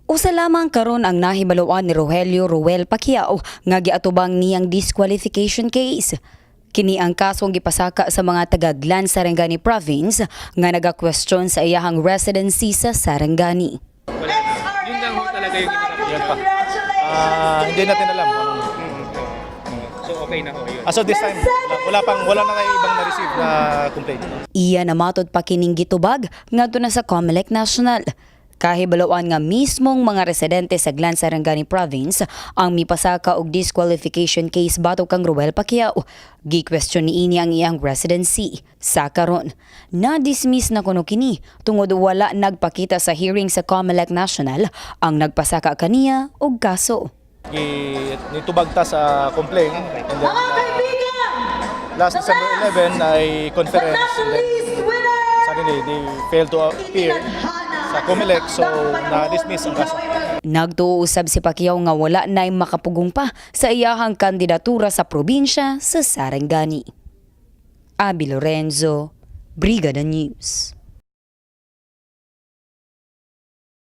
Usa lamang karon ang nahibaluan ni Rogelio Ruel Pacquiao nga giatubang niyang disqualification case. Kini ang kasong gipasaka sa mga taga-Glan Sarangani Province nga naga-question sa iyahang residency sa Sarangani. Yun lang ho talaga yung Yan pa. Hindi natin alam. So okay na ho yun. As of this time, wala na tayong ibang na-receive na complaint. Iya namatod pa kining gitubag ngadto na sa COMELEC National. Kahibaluan nga mismong mga residente sa Glan Sarangani Province ang mipasaka og disqualification case batok kang Ruel Pacquiao. Gi-question niini ang iyang residency. Sa karon, na-dismiss na kuno kini tungod wala nagpakita sa hearing sa COMELEC National ang nagpasaka kaniya og kaso. Nitubag ta sa complaint and then last December 11 ay conference and then suddenly they failed to appear sa COMELEC, so na-dismiss ang kaso. Nagtuusab si Pacquiao nga wala na'y makapugong pa sa iyahang kandidatura sa probinsya sa Sarangani. Abi Lorenzo, Brigada News.